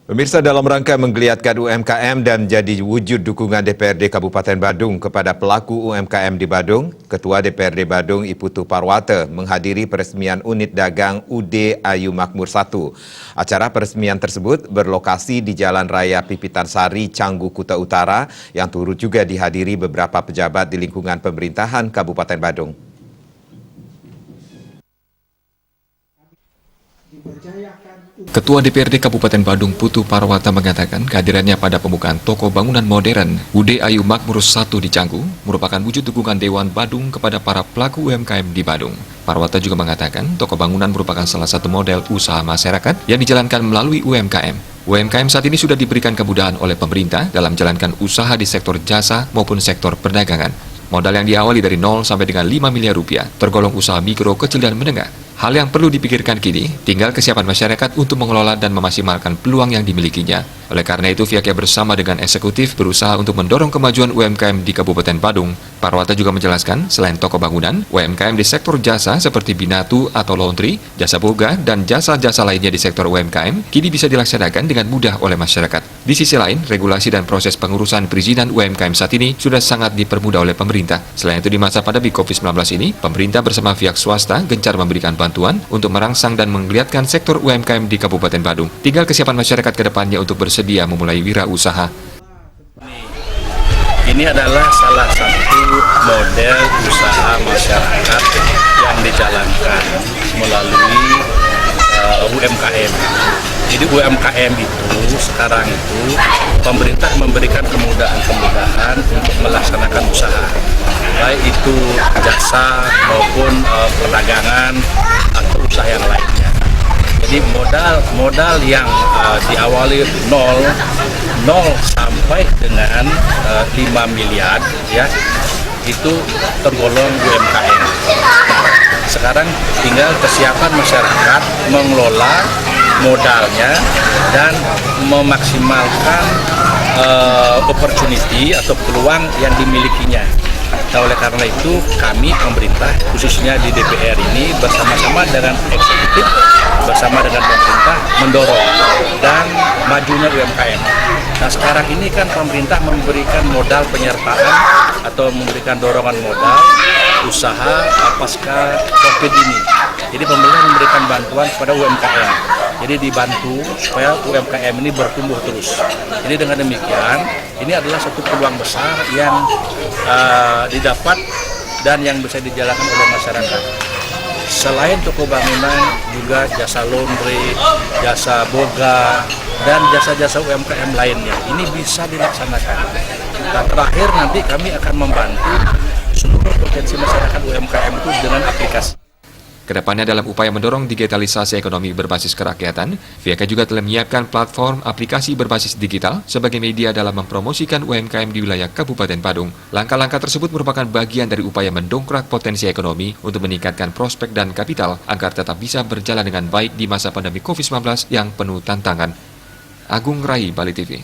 Pemirsa, dalam rangka menggeliatkan UMKM dan jadi wujud dukungan DPRD Kabupaten Badung kepada pelaku UMKM di Badung, Ketua DPRD Badung Iputu Parwata menghadiri peresmian unit dagang UD Ayu Makmur 1. Acara peresmian tersebut berlokasi di Jalan Raya Pipitan Sari, Canggu, Kuta Utara, yang turut juga dihadiri beberapa pejabat di lingkungan pemerintahan Kabupaten Badung. Ketua DPRD Kabupaten Badung Putu Parwata mengatakan kehadirannya pada pembukaan toko bangunan modern UD Ayu Makmur 1 di Canggu merupakan wujud dukungan Dewan Badung kepada para pelaku UMKM di Badung. Parwata juga mengatakan toko bangunan merupakan salah satu model usaha masyarakat yang dijalankan melalui UMKM. UMKM saat ini sudah diberikan kemudahan oleh pemerintah dalam menjalankan usaha di sektor jasa maupun sektor perdagangan. Modal yang diawali dari 0 sampai dengan 5 miliar rupiah tergolong usaha mikro, kecil, dan menengah. Hal yang perlu dipikirkan kini, tinggal kesiapan masyarakat untuk mengelola dan memaksimalkan peluang yang dimilikinya. Oleh karena itu, pihaknya bersama dengan eksekutif berusaha untuk mendorong kemajuan UMKM di Kabupaten Badung. Parwata juga menjelaskan, selain toko bangunan, UMKM di sektor jasa seperti binatu atau laundry, jasa boga, dan jasa-jasa lainnya di sektor UMKM kini bisa dilaksanakan dengan mudah oleh masyarakat. Di sisi lain, regulasi dan proses pengurusan perizinan UMKM saat ini sudah sangat dipermudah oleh pemerintah. Selain itu, di masa pandemi COVID-19 ini, pemerintah bersama pihak swasta gencar memberikan bantuan untuk merangsang dan menggeliatkan sektor UMKM di Kabupaten Badung. Tinggal kesiapan masyarakat ke depannya untuk bersedia memulai wirausaha. Ini adalah salah satu model usaha masyarakat yang dijalankan melalui UMKM. Jadi UMKM itu sekarang itu pemerintah memberikan kemudahan-kemudahan untuk melaksanakan usaha, baik itu jasa maupun perdagangan atau usaha yang lainnya. Jadi modal yang diawali 0 sampai dengan 5 miliar ya, itu tergolong UMKM. Sekarang tinggal kesiapan masyarakat mengelola modalnya dan memaksimalkan opportunity atau peluang yang dimilikinya. Nah, oleh karena itu kami pemerintah khususnya di DPR ini bersama-sama dengan eksekutif bersama dengan pemerintah mendorong dan majunya UMKM. Nah, sekarang ini kan pemerintah memberikan modal penyertaan atau memberikan dorongan modal usaha pasca COVID ini. Jadi pemerintah memberikan bantuan kepada UMKM. Jadi dibantu supaya UMKM ini bertumbuh terus. Jadi dengan demikian, ini adalah satu peluang besar yang didapat dan yang bisa dijalankan oleh masyarakat. Selain toko bangunan, juga jasa laundry, jasa boga, dan jasa-jasa UMKM lainnya. Ini bisa dilaksanakan. Nah, terakhir nanti kami akan membantu seluruh potensi masyarakat UMKM itu dengan aplikasi. Kedepannya dalam upaya mendorong digitalisasi ekonomi berbasis kerakyatan, pihaknya juga telah menyiapkan platform aplikasi berbasis digital sebagai media dalam mempromosikan UMKM di wilayah Kabupaten Badung. Langkah-langkah tersebut merupakan bagian dari upaya mendongkrak potensi ekonomi untuk meningkatkan prospek dan kapital agar tetap bisa berjalan dengan baik di masa pandemi COVID-19 yang penuh tantangan. Agung Rai, Bali TV.